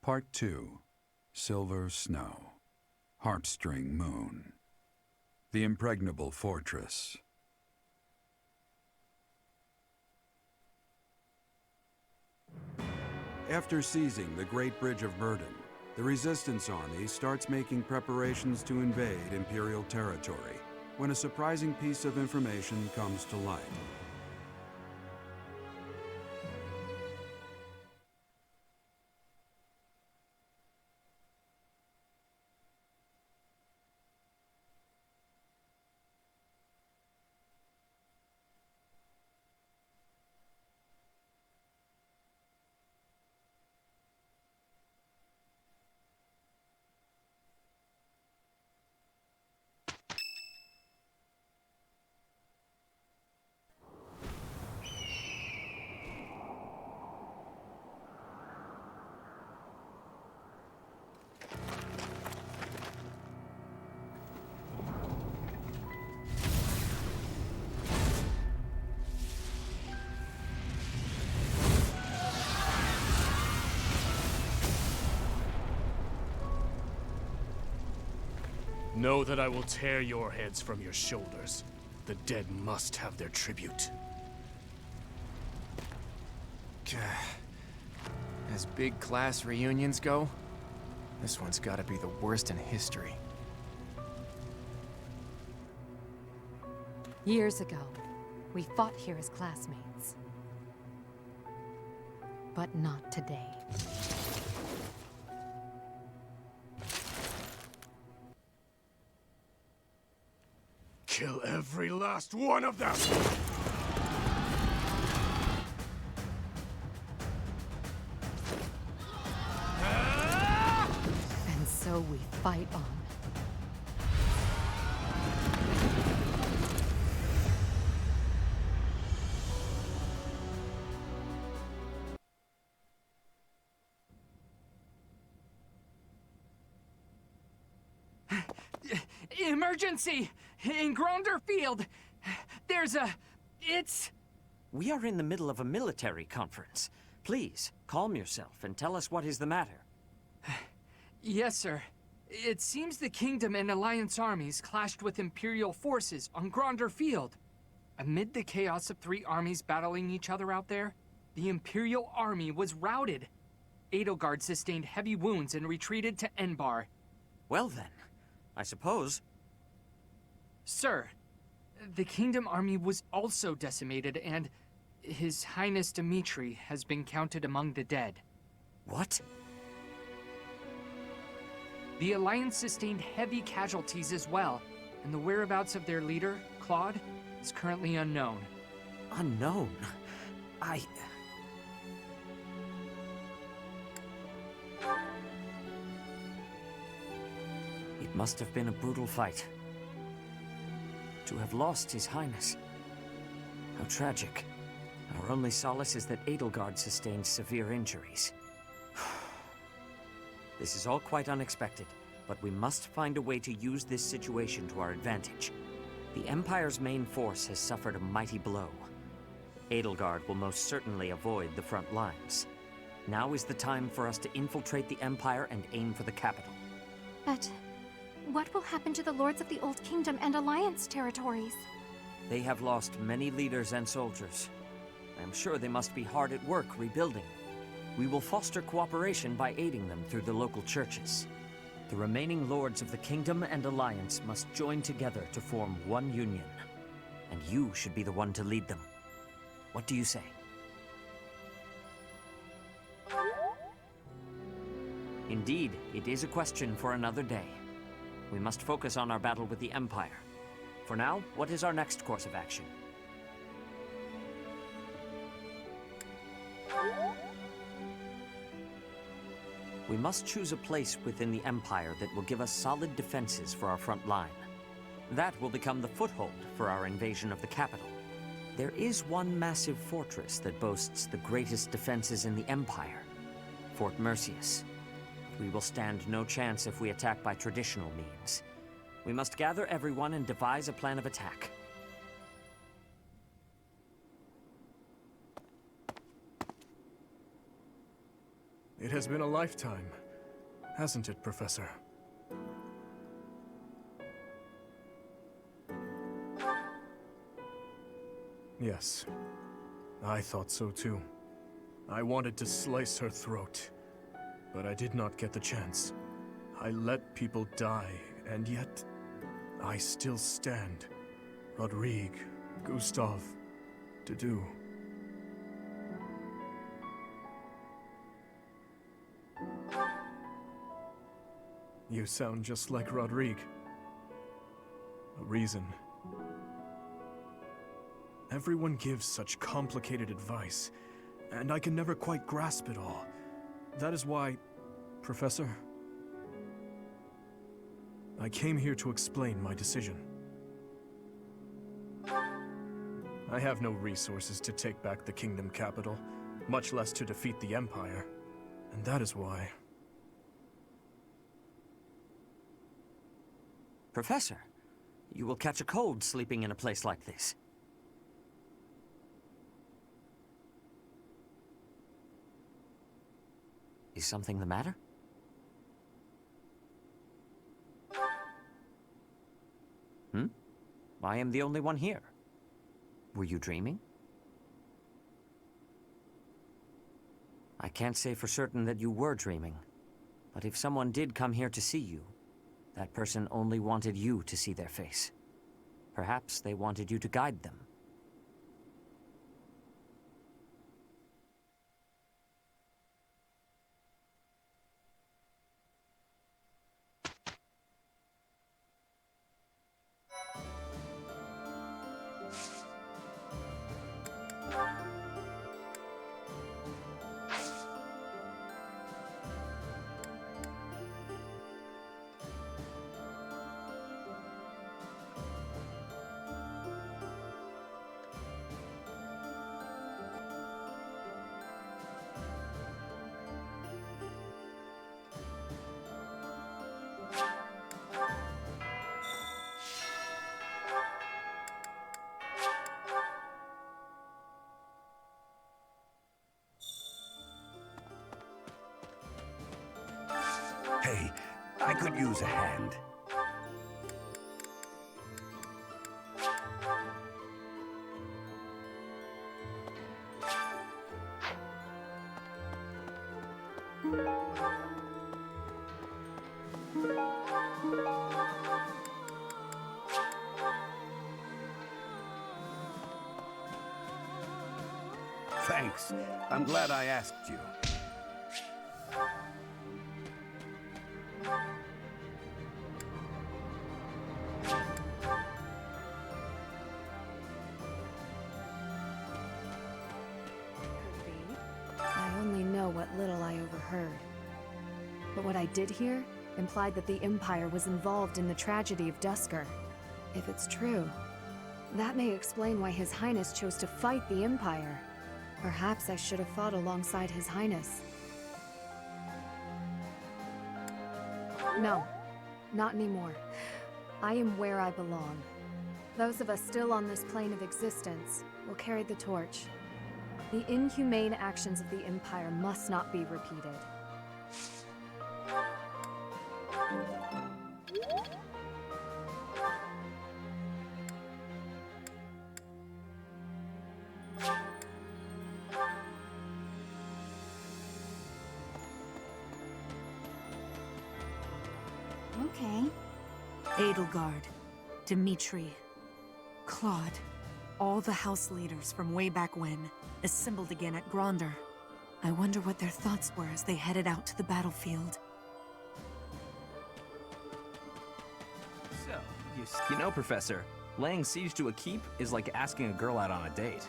Part 2. Silver Snow. Heartstring Moon. The Impregnable Fortress. After seizing the Great Bridge of Burden, the Resistance Army starts making preparations to invade Imperial territory when a surprising piece of information comes to light. Know that I will tear your heads from your shoulders. The dead must have their tribute. As big class reunions go, this one's gotta be the worst in history. Years ago, we fought here as classmates. But not today. Kill every last one of them! And so we fight on. Emergency! In Gronder Field! There's a... it's... We are in the middle of a military conference. Please, calm yourself and tell us what is the matter. Yes, sir. It seems the Kingdom and Alliance armies clashed with Imperial forces on Gronder Field. Amid the chaos of three armies battling each other out there, the Imperial army was routed. Edelgard sustained heavy wounds and retreated to Enbar. Well then, I suppose... Sir, the Kingdom army was also decimated, and His Highness Dimitri has been counted among the dead. What? The Alliance sustained heavy casualties as well, and the whereabouts of their leader, Claude, is currently unknown. Unknown? It must have been a brutal fight. To have lost His Highness. How tragic. Our only solace is that Edelgard sustained severe injuries. This is all quite unexpected, but we must find a way to use this situation to our advantage. The Empire's main force has suffered a mighty blow. Edelgard will most certainly avoid the front lines. Now is the time for us to infiltrate the Empire and aim for the capital. But what will happen to the Lords of the Old Kingdom and Alliance territories? They have lost many leaders and soldiers. I am sure they must be hard at work rebuilding. We will foster cooperation by aiding them through the local churches. The remaining Lords of the Kingdom and Alliance must join together to form one union. And you should be the one to lead them. What do you say? Indeed, it is a question for another day. We must focus on our battle with the Empire. For now, what is our next course of action? We must choose a place within the Empire that will give us solid defenses for our front line. That will become the foothold for our invasion of the capital. There is one massive fortress that boasts the greatest defenses in the Empire, Fort Mercius. We will stand no chance if we attack by traditional means. We must gather everyone and devise a plan of attack. It has been a lifetime, hasn't it, Professor? Yes, I thought so too. I wanted to slice her throat, but I did not get the chance. I let people die, and yet I still stand. Rodrigue, Gustav, Dedu. You sound just like Rodrigue. A reason. Everyone gives such complicated advice, and I can never quite grasp it all. That is why, Professor, I came here to explain my decision. I have no resources to take back the kingdom capital, much less to defeat the Empire, and that is why... Professor, you will catch a cold sleeping in a place like this. Is something the matter? I am the only one here. Were you dreaming? I can't say for certain that you were dreaming, but if someone did come here to see you, that person only wanted you to see their face. Perhaps they wanted you to guide them. Hey, I could use a hand. Thanks. I'm glad I asked you. I only know what little I overheard. But what I did hear implied that the Empire was involved in the tragedy of Dusker. If it's true, that may explain why His Highness chose to fight the Empire. Perhaps I should have fought alongside His Highness. No, not anymore. I am where I belong. Those of us still on this plane of existence will carry the torch. The inhumane actions of the Empire must not be repeated. Okay. Edelgard, Dimitri, Claude, all the house leaders from way back when, assembled again at Gronder. I wonder what their thoughts were as they headed out to the battlefield. So, you know, Professor, laying siege to a keep is like asking a girl out on a date.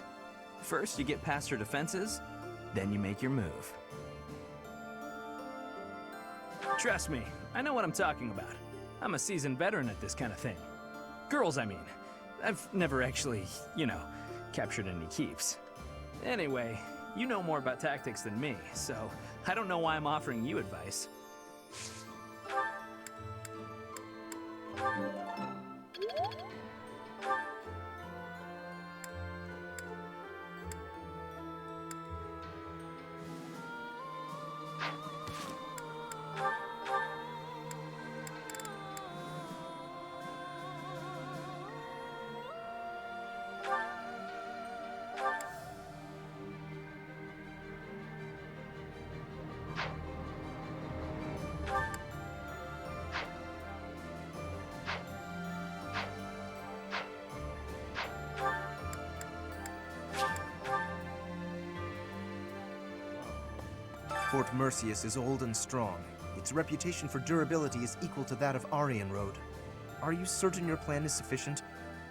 First, you get past her defenses, then you make your move. Trust me, I know what I'm talking about. I'm a seasoned veteran at this kind of thing. Girls, I mean. I've never actually, captured any keeps. Anyway, you know more about tactics than me, so I don't know why I'm offering you advice. Fort Mercius is old and strong. Its reputation for durability is equal to that of Aryan Road. Are you certain your plan is sufficient?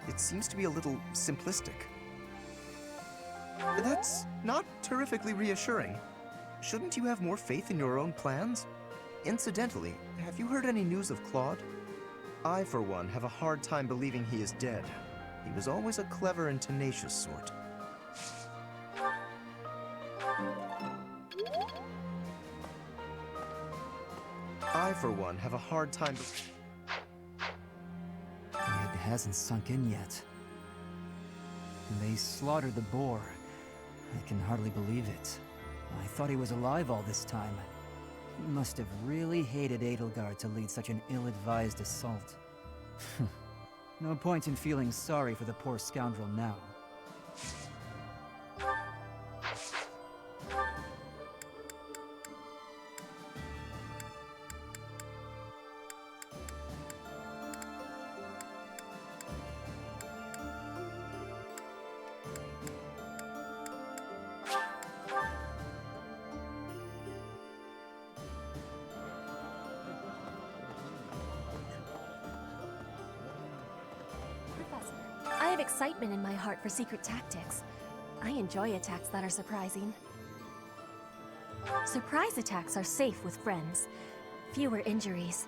It seems to be a little simplistic. That's not terrifically reassuring. Shouldn't you have more faith in your own plans? Incidentally, have you heard any news of Claude? I, for one, have a hard time believing he is dead. He was always a clever and tenacious sort. I, for one, have a hard time. It hasn't sunk in yet. They slaughtered the boar. I can hardly believe it. I thought he was alive all this time. He must have really hated Edelgard to lead such an ill-advised assault. No point in feeling sorry for the poor scoundrel now. I have excitement in my heart for secret tactics. I enjoy attacks that are surprising. Surprise attacks are safe with friends. Fewer injuries.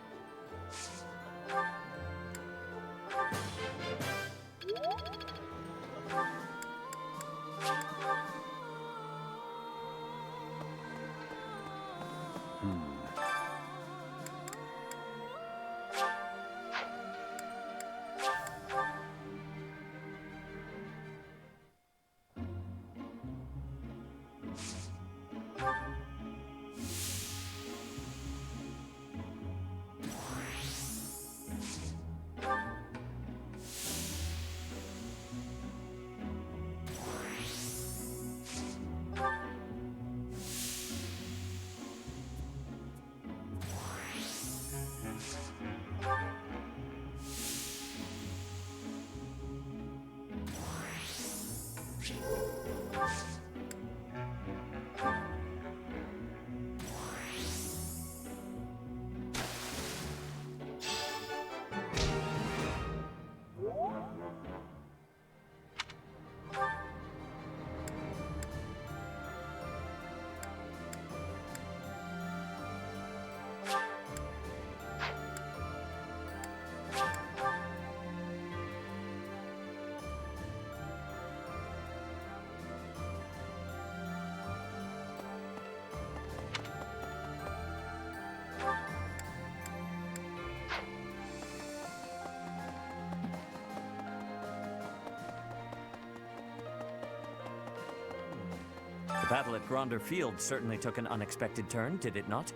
The battle at Gronder Field certainly took an unexpected turn, did it not?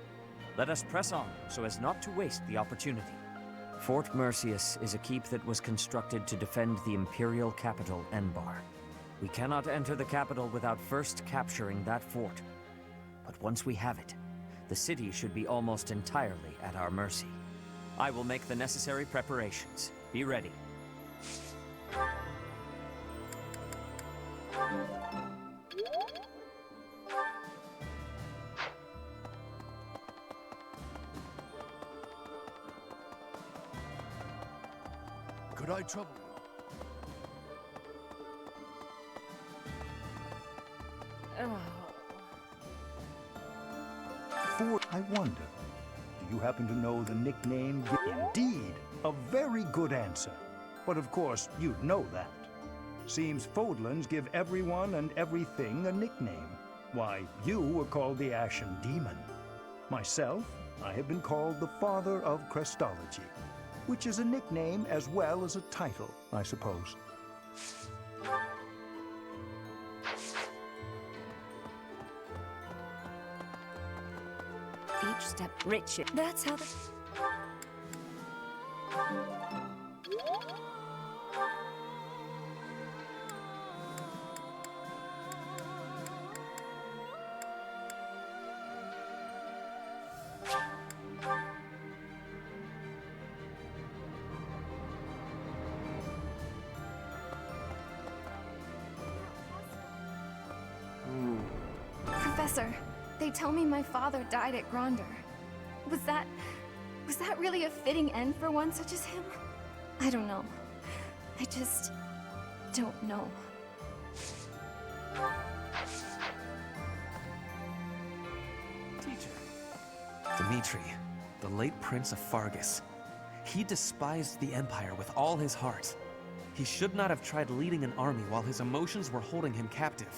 Let us press on, so as not to waste the opportunity. Fort Mercius is a keep that was constructed to defend the imperial capital, Enbar. We cannot enter the capital without first capturing that fort. But once we have it, the city should be almost entirely at our mercy. I will make the necessary preparations. Be ready. Could I trouble you? I wonder, do you happen to know the nickname? Indeed, a very good answer. But of course, you'd know that. Seems Fodlands give everyone and everything a nickname. Why, you were called the Ashen Demon. Myself, I have been called the Father of Crestology, which is a nickname as well as a title, I suppose. Each step richer. That's how the... Professor, They tell me my father died at Gronder. Was that really a fitting end for one such as him? I don't know. I just don't know. Teacher. Dimitri, the late Prince of Fargus. He despised the Empire with all his heart. He should not have tried leading an army while his emotions were holding him captive.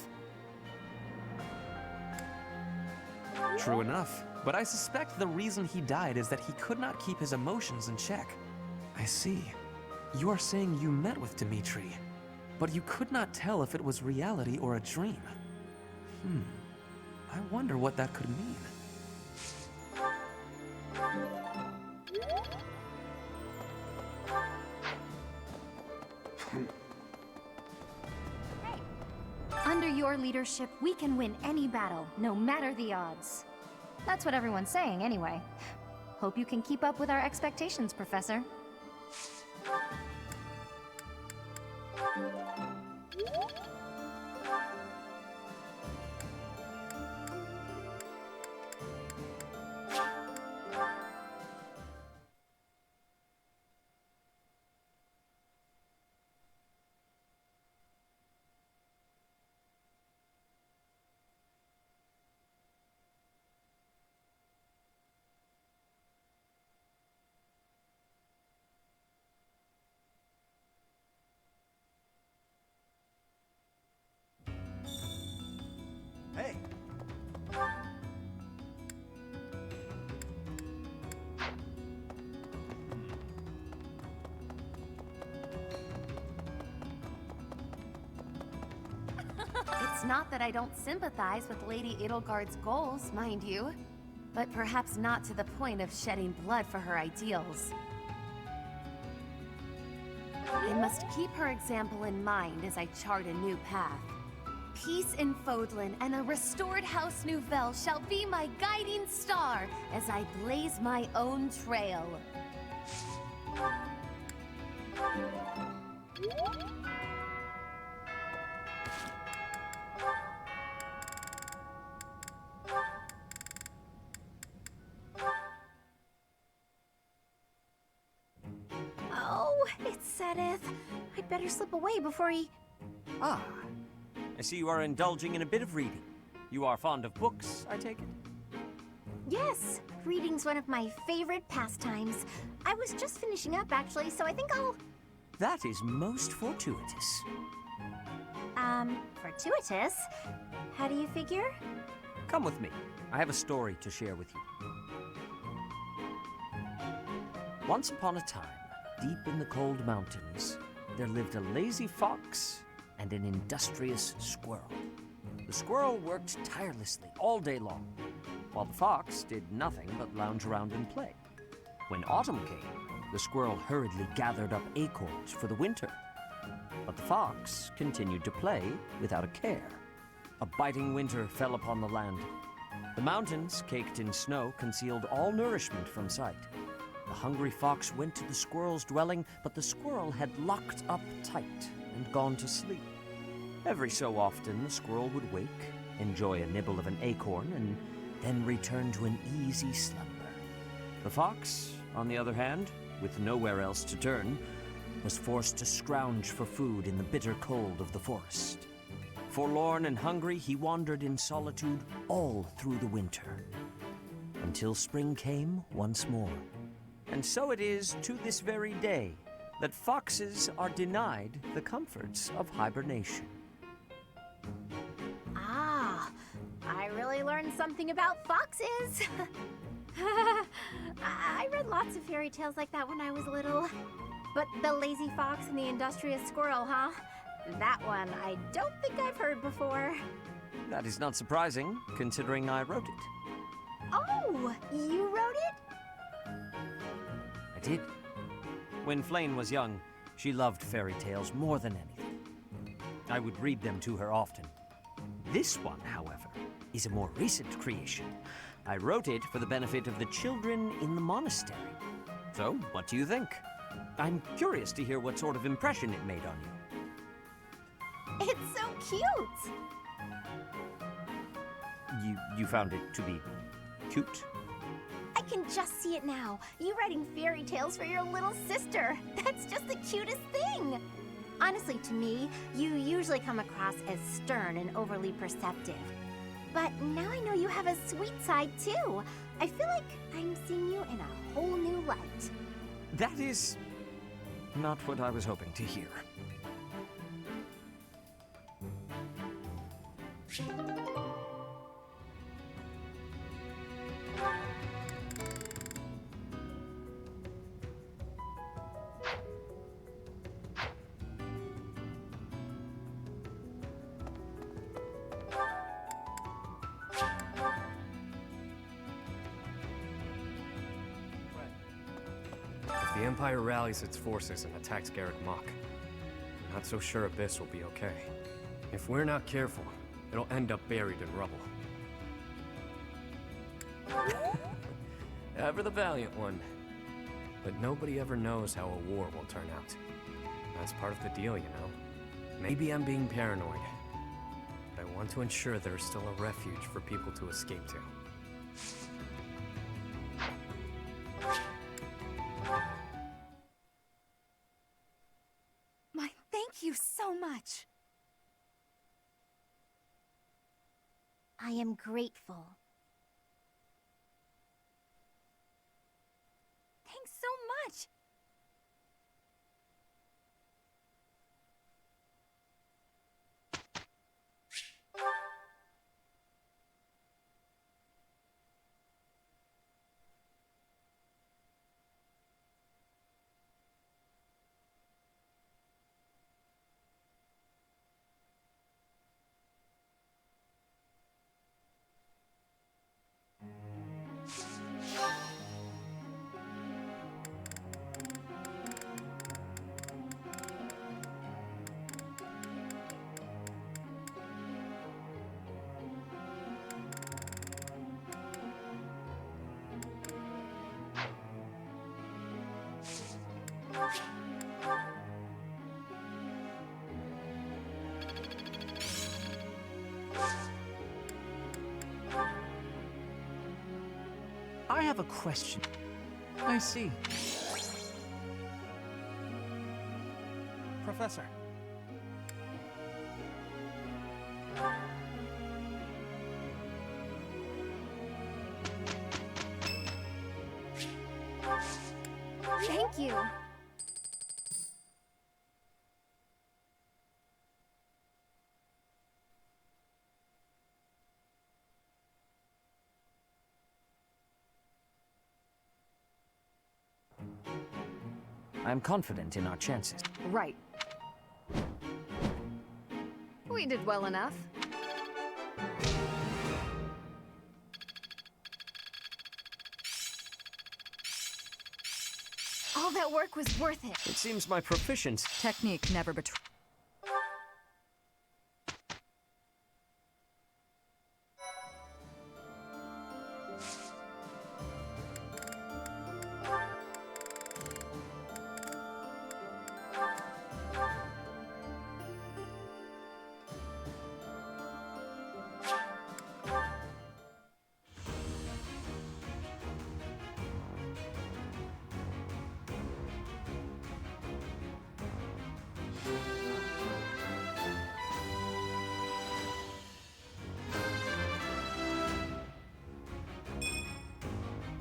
True enough, but I suspect the reason he died is that he could not keep his emotions in check. I see. You are saying you met with Dimitri, but you could not tell if it was reality or a dream. I wonder what that could mean. Under your leadership, we can win any battle, no matter the odds. That's what everyone's saying, anyway. Hope you can keep up with our expectations, Professor. Hey! It's not that I don't sympathize with Lady Edelgard's goals, mind you, but perhaps not to the point of shedding blood for her ideals. I must keep her example in mind as I chart a new path. Peace in Fodlan and a restored House Nouvelle shall be my guiding star as I blaze my own trail. Oh, it's Sedith. I'd better slip away before he... Ah, I see you are indulging in a bit of reading. You are fond of books, I take it? Yes, reading's one of my favorite pastimes. I was just finishing up, actually, so I think I'll... That is most fortuitous. Fortuitous? How do you figure? Come with me. I have a story to share with you. Once upon a time, deep in the cold mountains, there lived a lazy fox and an industrious squirrel. The squirrel worked tirelessly all day long, while the fox did nothing but lounge around and play. When autumn came, the squirrel hurriedly gathered up acorns for the winter. But the fox continued to play without a care. A biting winter fell upon the land. The mountains, caked in snow, concealed all nourishment from sight. The hungry fox went to the squirrel's dwelling, but the squirrel had locked up tight and gone to sleep. Every so often, the squirrel would wake, enjoy a nibble of an acorn, and then return to an easy slumber. The fox, on the other hand, with nowhere else to turn, was forced to scrounge for food in the bitter cold of the forest. Forlorn and hungry, he wandered in solitude all through the winter, until spring came once more. And so it is to this very day that foxes are denied the comforts of hibernation. Ah, I really learned something about foxes. I read lots of fairy tales like that when I was little. But the lazy fox and the industrious squirrel, huh? That one I don't think I've heard before. That is not surprising, considering I wrote it. Oh, you wrote it? I did. When Flame was young, she loved fairy tales more than anything. I would read them to her often. This one, however, is a more recent creation. I wrote it for the benefit of the children in the monastery. So, what do you think? I'm curious to hear what sort of impression it made on you. It's so cute! You found it to be cute? I can just see it now. You writing fairy tales for your little sister. That's just the cutest thing. Honestly, to me, you usually come across as stern and overly perceptive. But now I know you have a sweet side, too. I feel like I'm seeing you in a whole new light. That is not what I was hoping to hear. If the Empire rallies its forces and attacks Garrett Mach, I'm not so sure Abyss will be okay. If we're not careful, it'll end up buried in rubble. Ever the valiant one. But nobody ever knows how a war will turn out. That's part of the deal, you know. Maybe I'm being paranoid, but I want to ensure there is still a refuge for people to escape to. Thank you so much. I am grateful. Thanks so much. I have a question. I see. Professor. Thank you. I'm confident in our chances. Right. We did well enough. All that work was worth it. It seems my proficiency... Technique never betrays.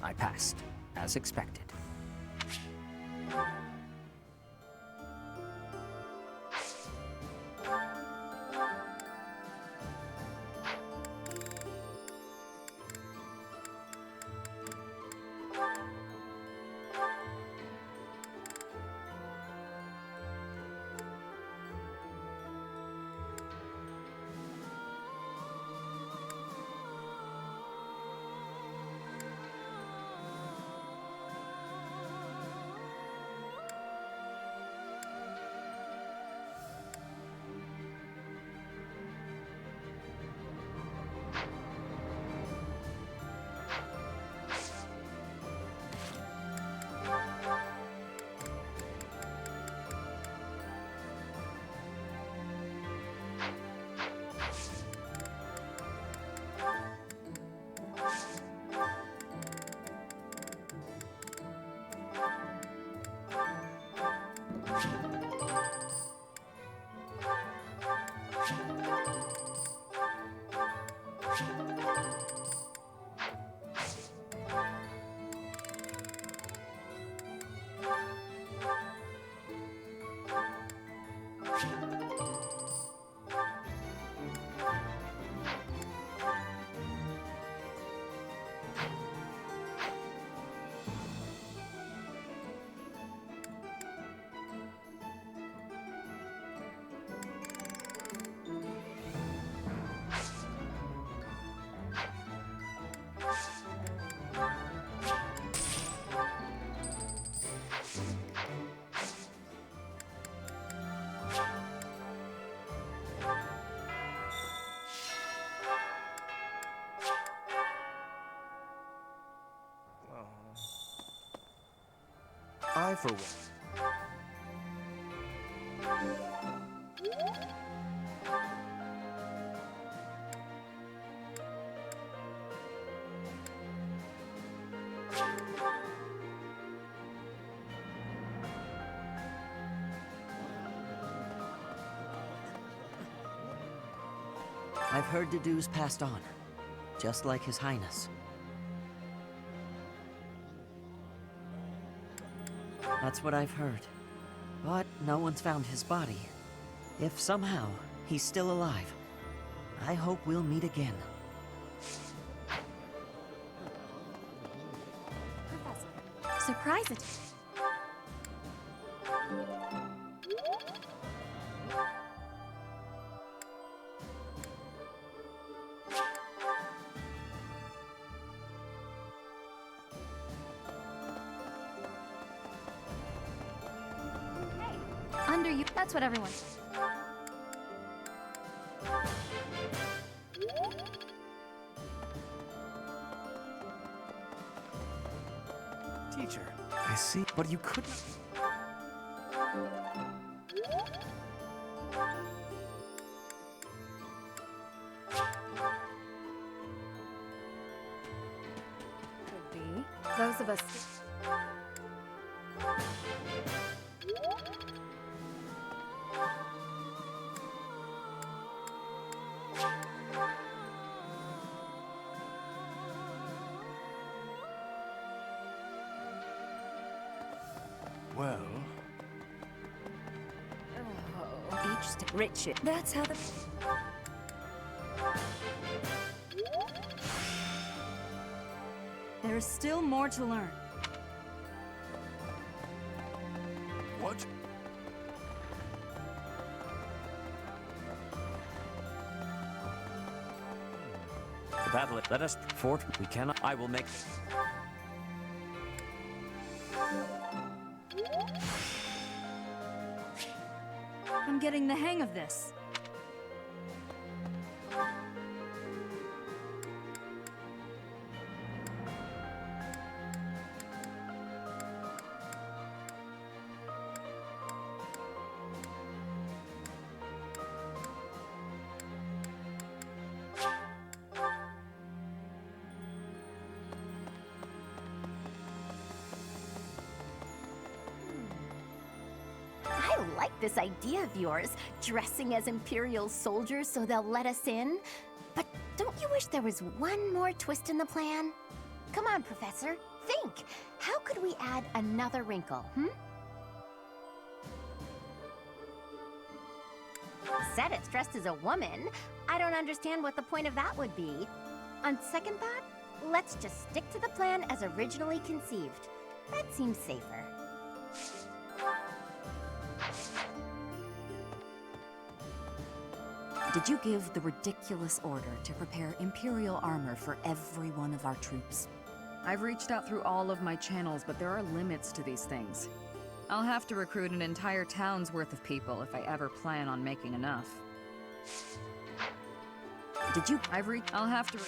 I passed, as expected. I, for one... I've heard Dedue's passed on, just like His Highness. That's what I've heard. But no one's found his body. If somehow he's still alive, I hope we'll meet again. Professor, surprise it. Under you. That's what everyone. Teacher, I see, but you couldn't... Could be. Those of us. Well... Richard. That's how the... There's still more to learn. What? The battle, let us fort. We cannot. I will make. I'm getting the hang of this. I like this idea of yours, dressing as Imperial soldiers so they'll let us in. But don't you wish there was one more twist in the plan? Come on, Professor, think. How could we add another wrinkle, Said it's dressed as a woman. I don't understand what the point of that would be. On second thought, let's just stick to the plan as originally conceived. That seems safer. Did you give the ridiculous order to prepare Imperial armor for every one of our troops? I've reached out through all of my channels, but there are limits to these things. I'll have to recruit an entire town's worth of people if I ever plan on making enough. Did you? I'll have to.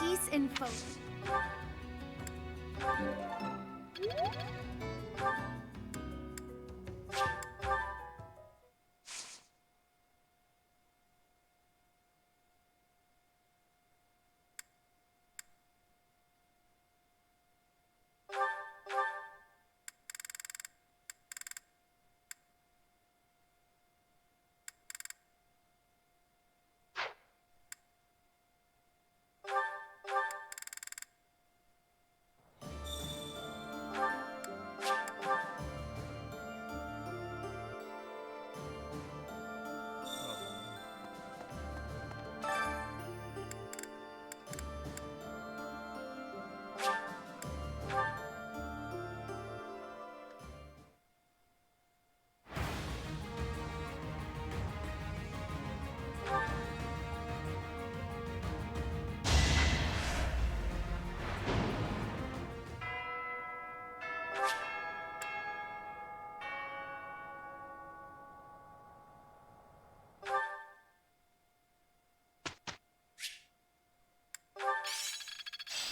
Peace info.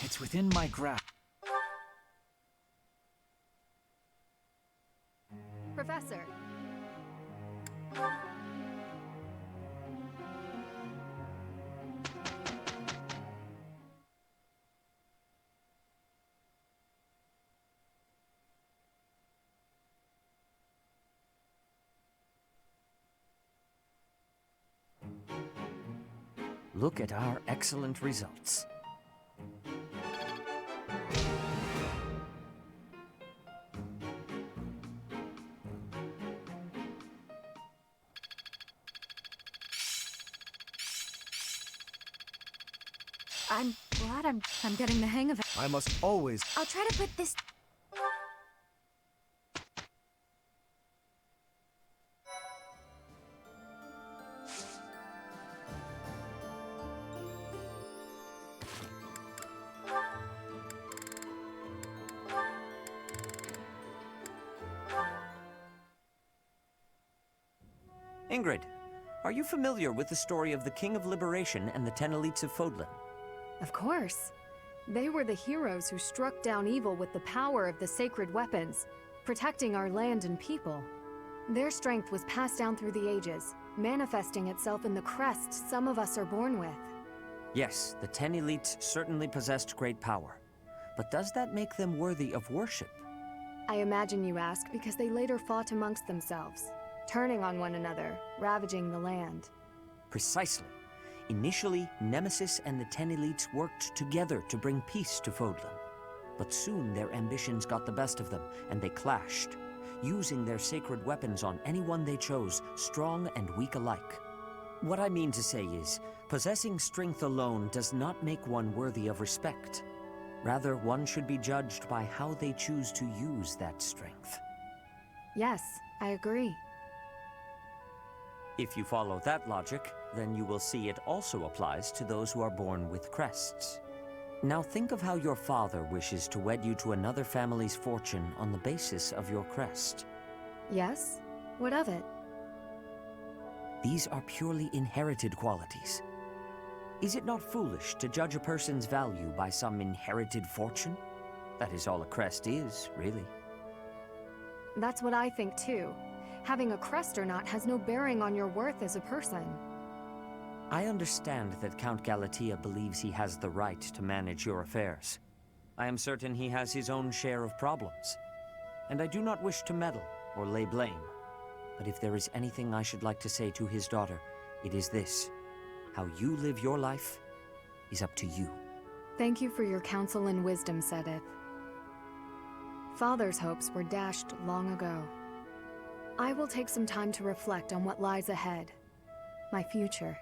It's within my grasp. Professor. Look at our excellent results. I'm glad I'm getting the hang of it. I must always... I'll try to put this... Ingrid, are you familiar with the story of the King of Liberation and the 10 elites of Fodlan? Of course. They were the heroes who struck down evil with the power of the sacred weapons, protecting our land and people. Their strength was passed down through the ages, manifesting itself in the crest some of us are born with. Yes, the 10 elites certainly possessed great power. But does that make them worthy of worship? I imagine you ask because they later fought amongst themselves, turning on one another, ravaging the land. Precisely. Initially, Nemesis and the 10 elites worked together to bring peace to Fodlan. But soon their ambitions got the best of them, and they clashed, using their sacred weapons on anyone they chose, strong and weak alike. What I mean to say is, possessing strength alone does not make one worthy of respect. Rather, one should be judged by how they choose to use that strength. Yes, I agree. If you follow that logic, then you will see it also applies to those who are born with crests. Now think of how your father wishes to wed you to another family's fortune on the basis of your crest. Yes? What of it? These are purely inherited qualities. Is it not foolish to judge a person's value by some inherited fortune? That is all a crest is, really. That's what I think too. Having a crest or not has no bearing on your worth as a person. I understand that Count Galatea believes he has the right to manage your affairs. I am certain he has his own share of problems. And I do not wish to meddle or lay blame. But if there is anything I should like to say to his daughter, it is this. How you live your life is up to you. Thank you for your counsel and wisdom, Sedith. Father's hopes were dashed long ago. I will take some time to reflect on what lies ahead. My future.